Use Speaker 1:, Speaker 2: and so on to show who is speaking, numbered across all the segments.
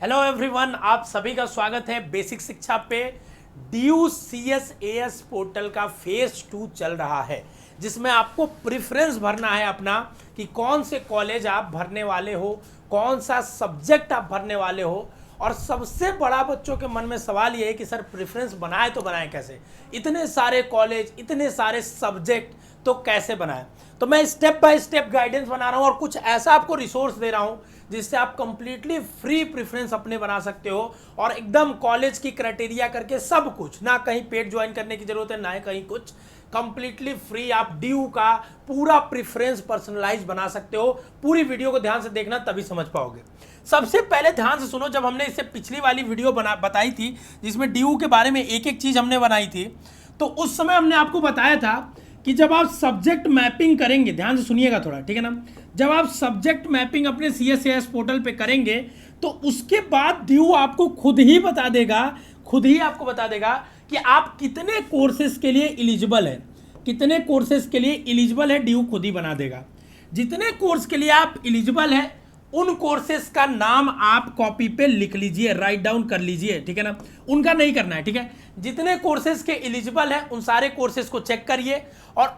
Speaker 1: Hello everyone, आप सभी का स्वागत है बेसिक शिक्षा पे। DU CS पोर्टल का फेज 2 चल रहा है, जिसमें आपको प्रेफरेंस भरना है अपना कि कौन से कॉलेज आप भरने वाले हो, कौन सा सब्जेक्ट आप भरने वाले हो। और सबसे बड़ा बच्चों के मन में सवाल ये है कि सर प्रेफरेंस बनाए तो बनाए कैसे, इतने सारे कॉलेज, इतने सारे सब्जेक्ट, तो कैसे बनाए। तो मैं स्टेप बाय स्टेप गाइडेंस बना रहा हूँ और कुछ ऐसा आपको रिसोर्स दे रहा हूँ जिससे आप कंप्लीटली फ्री प्रेफरेंस अपने बना सकते हो और एकदम कॉलेज की क्राइटेरिया करके सब कुछ, ना कहीं पेड ज्वाइन करने की जरूरत है, ना ही कहीं कुछ, कंप्लीटली फ्री आप ड्यू का पूरा प्रेफरेंस पर्सनलाइज बना सकते हो। पूरी वीडियो को ध्यान से देखना, तभी समझ पाओगे। सबसे पहले ध्यान से सुनो, जब हमने इससे पिछली वाली वीडियो बताई थी जिसमें ड्यू के बारे में एक एक चीज हमने बनाई थी, तो उस समय हमने आपको बताया था कि जब आप सब्जेक्ट मैपिंग करेंगे, ध्यान से सुनिएगा थोड़ा, ठीक है ना। जब आप सब्जेक्ट मैपिंग अपने CSAS पोर्टल पे करेंगे तो उसके बाद ड्यू आपको खुद ही आपको बता देगा कि आप कितने कोर्सेज के लिए एलिजिबल है, कितने कोर्सेज के लिए एलिजिबल है, ड्यू खुद ही बना देगा। जितने कोर्स के लिए आप एलिजिबल है उन कोर्सेज का नाम आप कॉपी पे लिख लीजिए, राइट डाउन कर लीजिए, ठीक है ना। उनका नहीं करना है, ठीक है। जितने कोर्सेज के एलिजिबल है उन सारे कोर्सेज को चेक करिए और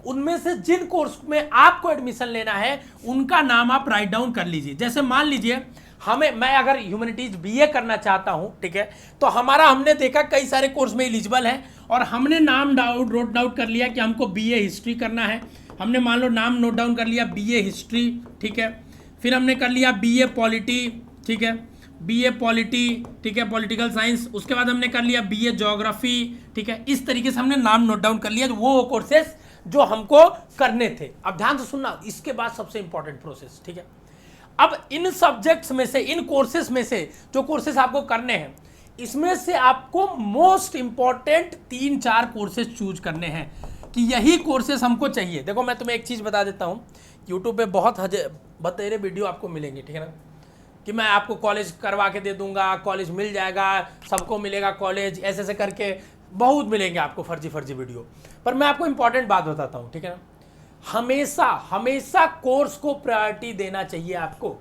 Speaker 1: उनमें से जिन कोर्स में आपको एडमिशन लेना है उनका नाम आप राइट डाउन कर लीजिए। जैसे मान लीजिए मैं अगर ह्यूमैनिटीज BA करना चाहता हूं, ठीक है, तो हमने देखा कई सारे कोर्स में एलिजिबल है और हमने नाम नोट डाउन कर लिया कि हमको BA हिस्ट्री करना है। हमने मान लो नाम नोट डाउन कर लिया BA हिस्ट्री, ठीक है। फिर हमने कर लिया BA पॉलिटी, ठीक है, BA पॉलिटी, ठीक है, पॉलिटिकल साइंस। उसके बाद हमने कर लिया BA ज्योग्राफी, ठीक है। इस तरीके से हमने नाम नोट डाउन कर लिया वो कोर्सेस जो हमको करने थे। अब ध्यान से सुनना, इसके बाद सबसे इंपॉर्टेंट प्रोसेस, ठीक है। अब इन सब्जेक्ट्स में से, इन कोर्सेस में से जो कोर्सेस आपको करने हैं, इसमें से आपको मोस्ट इंपॉर्टेंट 3-4 कोर्सेस चूज करने हैं कि यही कोर्सेस हमको चाहिए। देखो मैं तुम्हें एक चीज बता देता हूं, यूट्यूब पे बहुत बतेरे वीडियो आपको मिलेंगे, ठीक है ना, कि मैं आपको कॉलेज करवा के दे दूंगा, कॉलेज मिल जाएगा, सबको मिलेगा कॉलेज, ऐसे ऐसे करके बहुत मिलेंगे आपको फर्जी वीडियो। पर मैं आपको इंपॉर्टेंट बात बताता हूं, ठीक है ना। हमेशा कोर्स को प्रायोरिटी देना चाहिए आपको।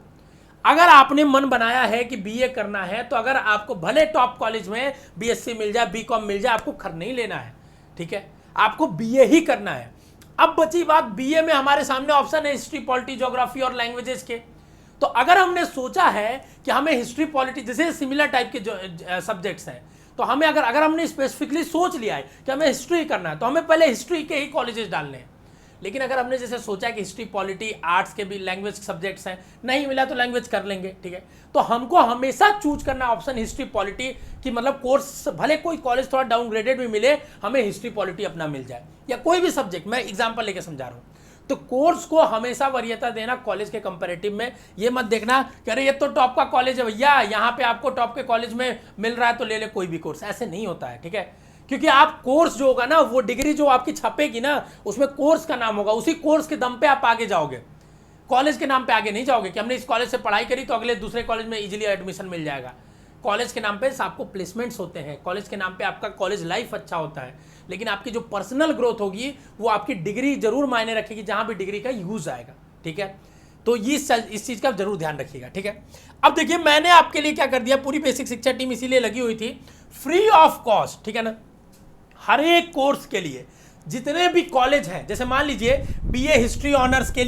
Speaker 1: अगर आपने मन बनाया है कि BA करना है तो अगर आपको भले टॉप कॉलेज में BSc मिल जाए, BCom मिल जाए, आपको खर्च नहीं लेना है, ठीक है, आपको BA ही करना है। अब बची बात, BA में हमारे सामने ऑप्शन है हिस्ट्री, पॉलिटी, ज्योग्राफी और लैंग्वेजेस के। तो अगर हमने सोचा है कि हमें हिस्ट्री, पॉलिटी जैसे सिमिलर टाइप के जो सब्जेक्ट्स हैं, तो हमें अगर हमने स्पेसिफिकली सोच लिया है कि हमें हिस्ट्री करना है तो हमें पहले हिस्ट्री के ही कॉलेजेस डालने हैं। लेकिन अगर हमने जैसे सोचा कि हिस्ट्री, पॉलिटी, आर्ट्स के भी लैंग्वेज सब्जेक्ट्स हैं, नहीं मिला तो लैंग्वेज कर लेंगे, ठीक है। तो हमको हमेशा चूज करना ऑप्शन हिस्ट्री, पॉलिटी की, मतलब कोर्स भले कोई कॉलेज थोड़ा डाउनग्रेडेड भी मिले, हमें हिस्ट्री, पॉलिटी अपना मिल जाए, या कोई भी सब्जेक्ट, मैं एग्जाम्पल लेके समझा रहा हूँ। तो कोर्स को हमेशा वरीयता देना कॉलेज के कंपैरेटिव में। ये मत देखना कि अरे ये तो टॉप का कॉलेज है भैया, यहाँ पे आपको टॉप के कॉलेज में मिल रहा है तो ले ले कोई भी कोर्स, ऐसे नहीं होता है, ठीक है। क्योंकि आप कोर्स जो होगा ना, वो डिग्री जो आपकी छपेगी ना, उसमें कोर्स का नाम होगा, उसी कोर्स के दम पे आप आगे जाओगे, कॉलेज के नाम पे आगे नहीं जाओगे कि हमने इस कॉलेज से पढ़ाई करी तो अगले दूसरे कॉलेज में इजीली एडमिशन मिल जाएगा। कॉलेज के नाम पे आपको प्लेसमेंट्स होते हैं, कॉलेज के नाम पे आपका कॉलेज लाइफ अच्छा होता है, लेकिन आपकी जो पर्सनल ग्रोथ होगी वो आपकी डिग्री जरूर मायने रखेगी, जहां भी डिग्री का यूज आएगा, ठीक है। तो इस चीज का जरूर ध्यान रखिएगा, ठीक है। अब देखिए मैंने आपके लिए क्या कर दिया, पूरी बेसिक शिक्षा टीम इसीलिए लगी हुई थी, फ्री ऑफ कॉस्ट, ठीक है ना। हर एक कोर्स के लिए जितने भी कॉलेज हैं, जैसे मान लीजिए BA हिस्ट्री ऑनर्स के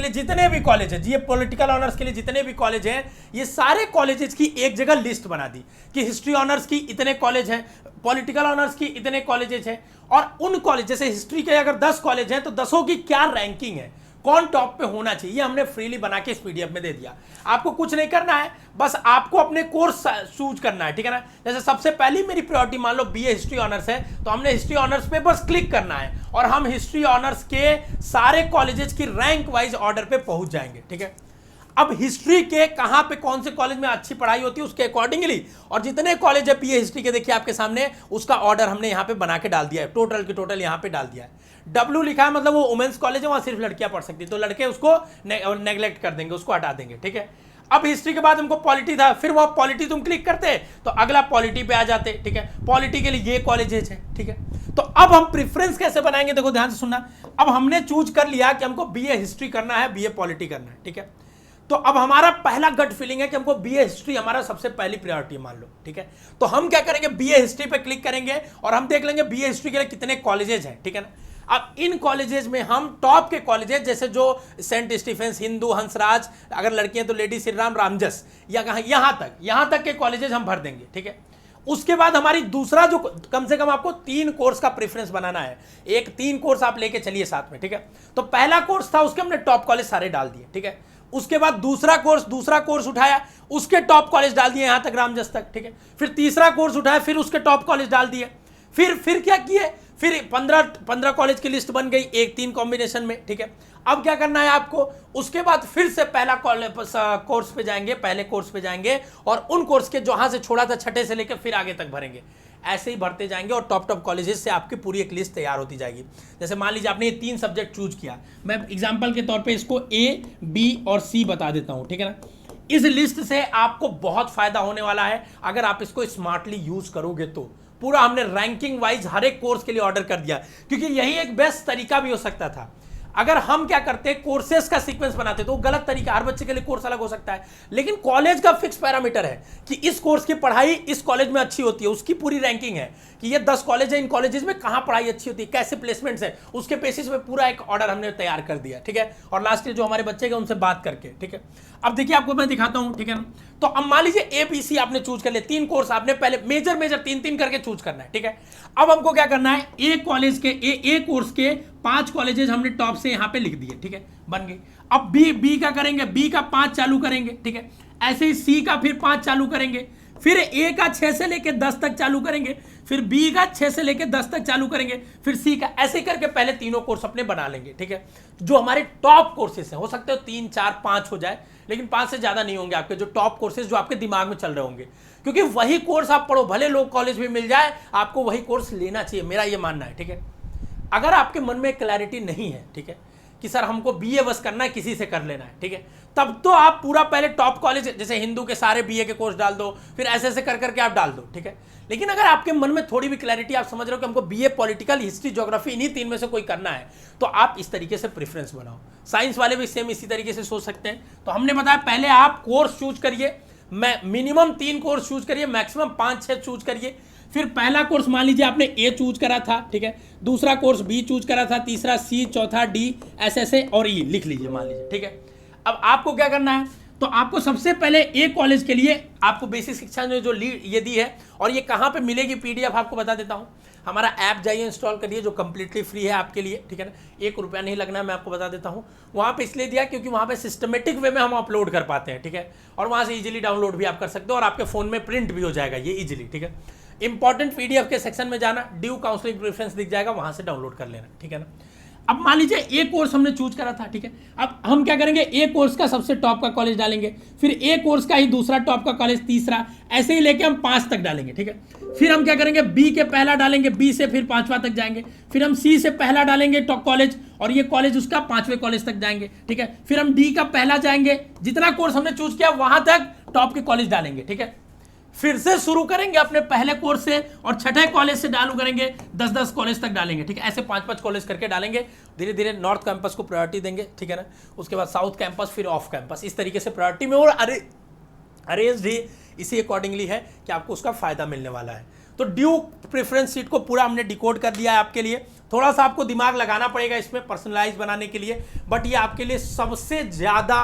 Speaker 1: लिए जितने भी कॉलेज हैं, GA पॉलिटिकल ऑनर्स के लिए जितने भी कॉलेज हैं, ये सारे कॉलेजेस की एक जगह लिस्ट बना दी कि हिस्ट्री ऑनर्स की इतने कॉलेज हैं, पॉलिटिकल ऑनर्स की इतने कॉलेजेस हैं, और उन कॉलेज, जैसे हिस्ट्री के अगर 10 कॉलेज हैं तो 10 की क्या रैंकिंग है, कौन टॉप पे होना चाहिए, हमने फ्रीली बना के इस PDF में दे दिया। आपको कुछ नहीं करना है, बस आपको अपने कोर्स चूज करना है, ठीक है ना। जैसे सबसे पहली मेरी प्रायोरिटी मान लो BA हिस्ट्री ऑनर्स है, तो हमने हिस्ट्री ऑनर्स पे बस क्लिक करना है और हम हिस्ट्री ऑनर्स के सारे कॉलेजेस की रैंक वाइज ऑर्डर पे पहुंच जाएंगे, ठीक है। अब हिस्ट्री के कहां पे कौन से कॉलेज में अच्छी पढ़ाई होती है उसके अकॉर्डिंगली, और जितने कॉलेज है BA हिस्ट्री के देखिए आपके सामने, उसका ऑर्डर हमने यहां पे बना के डाल दिया है, टोटल की टोटल यहां पे डाल दिया है। W लिखा है मतलब वो वुमेन्स कॉलेज है, वहां सिर्फ लड़कियां पढ़ सकती, तो लड़के उसको नेग्लेक्ट कर देंगे, उसको हटा देंगे, ठीक है। अब हिस्ट्री के बाद हमको पॉलिटी था, फिर वो पॉलिटी तुम क्लिक करते तो अगला पॉलिटी पे आ जाते, ठीक है। पॉलिटी के लिए ये कॉलेजेस है, ठीक है। तो अब हम प्रेफरेंस कैसे बनाएंगे, देखो ध्यान से सुनना। अब हमने चूज कर लिया कि हमको BA हिस्ट्री करना है, BA पॉलिटी करना है, ठीक है। तो अब हमारा पहला गट फीलिंग है कि हमको बीए हिस्ट्री हमारा सबसे पहली प्रायोरिटी मान लो, ठीक है। तो हम क्या करेंगे, बीए हिस्ट्री पे क्लिक करेंगे और हम देख लेंगे बीए हिस्ट्री के लिए कितने कॉलेजेस हैं, ठीक है ना। अब इन कॉलेजेस में हम टॉप के कॉलेजेस जैसे जो सेंट स्टीफेंस, हिंदू, हंसराज, अगर लड़कियां तो लेडी श्री राम, रामजस, या कहां यहां तक के कॉलेजेस हम भर देंगे, ठीक है। उसके बाद हमारी दूसरा जो कम से कम आपको 3 कोर्स का प्रेफरेंस बनाना है, एक 3 कोर्स आप लेके चलिए साथ में, ठीक है। तो पहला कोर्स था, उसके हमने टॉप कॉलेज सारे डाल दिए, ठीक है। उसके बाद दूसरा कोर्स उठाया, उसके टॉप कॉलेज डाल दिए यहां तक रामजस तक, ठीक है। फिर तीसरा कोर्स उठाया, फिर उसके टॉप कॉलेज डाल दिए। फिर क्या किए, फिर 15 कॉलेज की लिस्ट बन गई, एक 3 कॉम्बिनेशन में, ठीक है। अब क्या करना है आपको, उसके बाद फिर से पहला कोर्स पे जाएंगे, पहले कोर्स पे जाएंगे और उन कोर्स के जहां से छोड़ा था छठे से लेकर फिर आगे तक भरेंगे। ऐसे ही भरते जाएंगे और टॉप कॉलेजेस से आपकी पूरी एक लिस्ट तैयार होती जाएगी। जैसे मान लीजिए आपने ये 3 सब्जेक्ट चूज किया, मैं एग्जाम्पल के तौर पे इसको ए, बी और सी बता देता हूं, ठीक है ना। इस लिस्ट से आपको बहुत फायदा होने वाला है अगर आप इसको स्मार्टली यूज करोगे तो। पूरा हमने रैंकिंग वाइज हर एक कोर्स के लिए ऑर्डर कर दिया, क्योंकि यही एक बेस्ट तरीका भी हो सकता था। अगर हम क्या करते हैं, कोर्सेज का सीक्वेंस बनाते तो गलत तरीका, हर बच्चे के लिए कोर्स अलग हो सकता है, लेकिन कॉलेज का फिक्स पैरामीटर है कि इस कोर्स की पढ़ाई इस कॉलेज में अच्छी होती है, उसकी पूरी रैंकिंग है कि ये 10 कॉलेज है, इन कॉलेजेस में कहां पढ़ाई अच्छी होती है, कैसे प्लेसमेंट्स है, उसके बेसिस पे पूरा एक ऑर्डर हमने तैयार कर दिया, ठीक है। और लास्ट जो हमारे बच्चे उनसे बात करके, ठीक है। अब देखिए आपको मैं दिखाता हूं, ठीक है ना। तो अब मान लीजिए एबीसी आपने चूज कर लिया, 3 कोर्स आपने पहले मेजर 3 करके चूज करना है, ठीक है। अब हमको क्या करना है, ए कॉलेज के ए कोर्स के 5 कॉलेजेस हमने टॉप से यहां पे लिख दिए, ठीक है, बन गए। अब बी का करेंगे, बी का 5 चालू करेंगे, ठीक है। ऐसे ही सी का फिर 5 चालू करेंगे, फिर ए का 6 से लेके 10 तक चालू करेंगे, फिर बी का 6 से लेके 10 तक चालू करेंगे, फिर सी का, ऐसे करके पहले तीनों कोर्स अपने बना लेंगे, ठीक है। जो हमारे टॉप कोर्सेस हैं, हो सकते हो 3, 4, 5 हो जाए, लेकिन 5 से ज्यादा नहीं होंगे आपके जो टॉप कोर्सेज जो आपके दिमाग में चल रहे होंगे, क्योंकि वही कोर्स आप पढ़ो, भले लोग कॉलेज में मिल जाए, आपको वही कोर्स लेना चाहिए, मेरा ये मानना है, ठीक है। अगर आपके मन में क्लैरिटी नहीं है, ठीक है, कि सर हमको बीए बस करना है, किसी से कर लेना है, ठीक है, तब तो आप पूरा पहले टॉप कॉलेज जैसे हिंदू के सारे बीए के कोर्स डाल दो, फिर ऐसे कर करके आप डाल दो, ठीक है। लेकिन अगर आपके मन में थोड़ी भी क्लैरिटी, आप समझ रहे हो कि हमको बीए पॉलिटिकल, हिस्ट्री, ज्योग्राफी, इन्हीं 3 में से कोई करना है, तो आप इस तरीके से प्रेफरेंस बनाओ। साइंस वाले भी सेम इसी तरीके से सोच सकते हैं। तो हमने बताया पहले आप कोर्स चूज करिए, मिनिमम 3 कोर्स चूज करिए, मैक्सिमम 5-6 चूज करिए। फिर पहला कोर्स मान लीजिए आपने ए चूज करा था, ठीक है, दूसरा कोर्स बी चूज करा था, तीसरा सी, चौथा डी, ऐसे और ई लिख लीजिए मान लीजिए, ठीक है। अब आपको क्या करना है, तो आपको सबसे पहले ए कॉलेज के लिए आपको बेसिक शिक्षा ने जो लीड ये दी है, और ये कहां पे मिलेगी पीडीएफ आपको बता देता हूं। हमारा ऐप जाइए इंस्टॉल करिए, जो कंप्लीटली फ्री है आपके लिए, ठीक है ना, 1 रुपया नहीं लगना है, मैं आपको बता देता हूं। वहां पे इसलिए दिया क्योंकि वहां पे सिस्टमेटिक वे में हम अपलोड कर पाते हैं, ठीक है, और वहां से इजीली डाउनलोड भी आप कर सकते हो और आपके फोन में प्रिंट भी हो जाएगा ये इजीली, ठीक है। इंपॉर्टेंट पीडीएफ के सेक्शन में जाना, ड्यू काउंसलिंग प्रेफरेंस दिख जाएगा, वहां से डाउनलोड कर लेना, ठीक है ना। अब मान लीजिए ए कोर्स हमने चूज करा था, ठीक है। अब हम क्या करेंगे, ए कोर्स का सबसे टॉप का कॉलेज डालेंगे, फिर ए कोर्स का ही दूसरा टॉप का कॉलेज, तीसरा, ऐसे ही लेके हम 5 तक डालेंगे, ठीक है। फिर हम क्या करेंगे, बी के पहला डालेंगे, बी से फिर 5वां तक जाएंगे, फिर हम सी से पहला डालेंगे टॉप कॉलेज, और ये कॉलेज उसका 5वें कॉलेज तक जाएंगे, ठीक है। फिर हम डी का पहला जाएंगे, जितना कोर्स हमने चूज किया वहां तक टॉप के कॉलेज डालेंगे, ठीक है। फिर से शुरू करेंगे अपने पहले कोर्स से और छठे कॉलेज से चालू करेंगे, 10-10 कॉलेज तक डालेंगे, ठीक है। ऐसे 5-5 कॉलेज करके डालेंगे, धीरे धीरे नॉर्थ कैंपस को प्रायोरिटी देंगे, ठीक है ना। उसके बाद साउथ कैंपस, फिर ऑफ कैंपस, इस तरीके से प्रायोरिटी में, और अरेंज भी इसी अकॉर्डिंगली है कि आपको उसका फायदा मिलने वाला है। तो ड्यू प्रेफरेंस सीट को पूरा हमने डिकोड कर दिया है आपके लिए। थोड़ा सा आपको दिमाग लगाना पड़ेगा इसमें पर्सनलाइज बनाने के लिए, बट ये आपके लिए सबसे ज़्यादा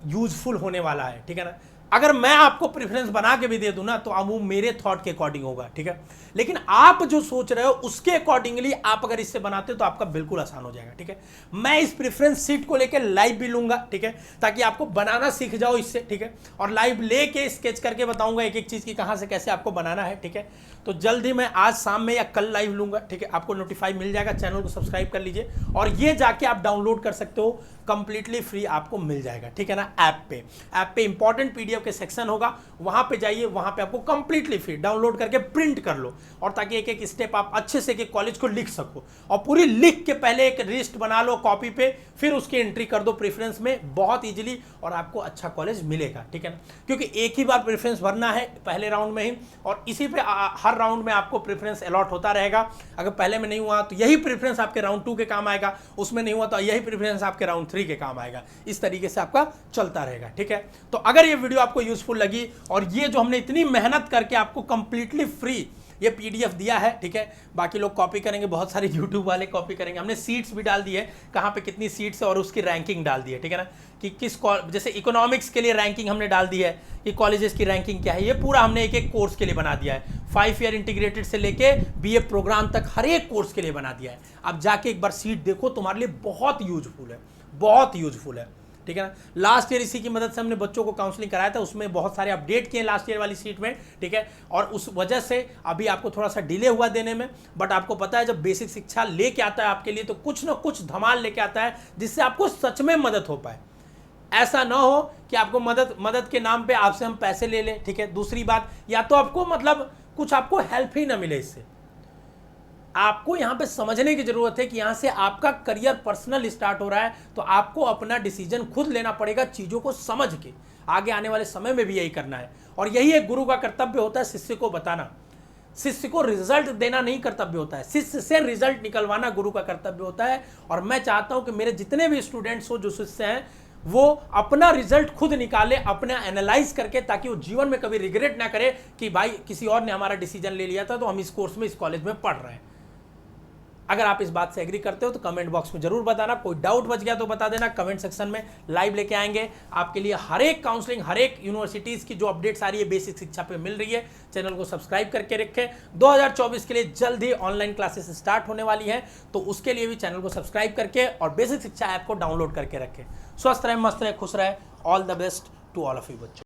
Speaker 1: यूजफुल होने वाला है, ठीक है ना। अगर मैं आपको प्रेफरेंस बना के भी दे दूं ना, तो अब वो मेरे थॉट के अकॉर्डिंग होगा, ठीक है। लेकिन आप जो सोच रहे हो उसके अकॉर्डिंगली आप अगर इससे बनाते हो तो आपका बिल्कुल आसान हो जाएगा, ठीक है। मैं इस प्रेफरेंस सीट को लेके लाइव भी लूंगा, ठीक है, ताकि आपको बनाना सीख जाओ इससे, ठीक है। और लाइव लेके स्केच करके बताऊंगा एक एक चीज की कहां से कैसे आपको बनाना है, ठीक है। तो जल्द ही मैं आज शाम में या कल लाइव लूंगा, ठीक है। आपको नोटिफाई मिल जाएगा, चैनल को सब्सक्राइब कर लीजिए, और ये जाके आप डाउनलोड कर सकते हो, कंप्लीटली फ्री आपको मिल जाएगा, ठीक है ना। ऐप पे इंपॉर्टेंट पीडीएफ के सेक्शन होगा, वहां पे जाइए, वहां पे आपको कंप्लीटली फ्री डाउनलोड करके प्रिंट कर लो, और ताकि एक एक स्टेप आप अच्छे से एक कॉलेज को लिख सको, और पूरी लिख के पहले एक लिस्ट बना लो कॉपी पे, फिर उसकी एंट्री कर दो प्रेफरेंस में बहुत इजीली, और आपको अच्छा कॉलेज मिलेगा। ठीक है ना, क्योंकि एक ही बार प्रेफरेंस भरना है पहले राउंड में ही, और इसी पे हर राउंड में आपको प्रेफरेंस अलॉट होता रहेगा। अगर पहले में नहीं हुआ तो यही प्रेफरेंस आपके राउंड 2 के काम आएगा, उसमें नहीं हुआ तो यही प्रेफरेंस आपके राउंड 3 के काम आएगा। इस तरीके से आपका चलता रहेगा। ठीक है, तो अगर ये वीडियो आपको यूजफुल लगी, और ये जो हमने इतनी मेहनत करके आपको कंप्लीटली फ्री ये पीडीएफ दिया है, ठीक है, बाकी लोग कॉपी करेंगे, बहुत सारे यूट्यूब वाले कॉपी करेंगे, हमने सीट्स भी डाल दी है, कहाँ पे कितनी सीट्स है और उसकी रैंकिंग डाल दी है। ठीक है ना, कि किस जैसे इकोनॉमिक्स के लिए रैंकिंग हमने डाल दी है कि कॉलेजेस की रैंकिंग क्या है, ये पूरा हमने एक एक कोर्स के लिए बना दिया है। 5 ईयर इंटीग्रेटेड से लेके बीए प्रोग्राम तक हर एक कोर्स के लिए बना दिया है। आप जाके एक बार सीट देखो, तुम्हारे लिए बहुत यूजफुल है, बहुत यूजफुल है। ठीक है ना, लास्ट ईयर इसी की मदद से हमने बच्चों को काउंसलिंग कराया था, उसमें बहुत सारे अपडेट किए लास्ट ईयर वाली सीट में। ठीक है, और उस वजह से अभी आपको थोड़ा सा डिले हुआ देने में, बट आपको पता है जब बेसिक शिक्षा लेके आता है आपके लिए तो कुछ ना कुछ धमाल लेके आता है जिससे आपको सच में मदद हो पाए। ऐसा ना हो कि आपको मदद के नाम पे आपसे हम पैसे ले लें। ठीक है, दूसरी बात, या तो आपको मतलब कुछ आपको हेल्प ही ना मिले इससे। आपको यहां पे समझने की जरूरत है कि यहां से आपका करियर पर्सनल स्टार्ट हो रहा है, तो आपको अपना डिसीजन खुद लेना पड़ेगा, चीजों को समझ के। आगे आने वाले समय में भी यही करना है, और यही एक गुरु का कर्तव्य होता है, शिष्य को बताना। शिष्य को रिजल्ट देना नहीं कर्तव्य होता है, शिष्य से रिजल्ट निकलवाना गुरु का कर्तव्य होता है। और मैं चाहता हूं कि मेरे जितने भी स्टूडेंट्स हो, जो शिष्य हैं, वो अपना रिजल्ट खुद निकाले, अपना एनालाइज करके, ताकि वो जीवन में कभी रिग्रेट ना करे कि भाई किसी और ने हमारा डिसीजन ले लिया था तो हम इस कोर्स में, इस कॉलेज में पढ़ रहे हैं। अगर आप इस बात से एग्री करते हो तो कमेंट बॉक्स में जरूर बताना। कोई डाउट बच गया तो बता देना कमेंट सेक्शन में, लाइव लेके आएंगे आपके लिए हर एक काउंसलिंग, हर एक यूनिवर्सिटीज़ की जो अपडेट्स आ रही है बेसिक शिक्षा पे मिल रही है। चैनल को सब्सक्राइब करके रखें। 2024 के लिए जल्द ही ऑनलाइन क्लासेस स्टार्ट होने वाली हैं, तो उसके लिए भी चैनल को सब्सक्राइब करके और बेसिक शिक्षा ऐप को डाउनलोड करके रखें। स्वस्थ रहे, मस्त रहे, खुश रहे। All the best to all of you बच्चों।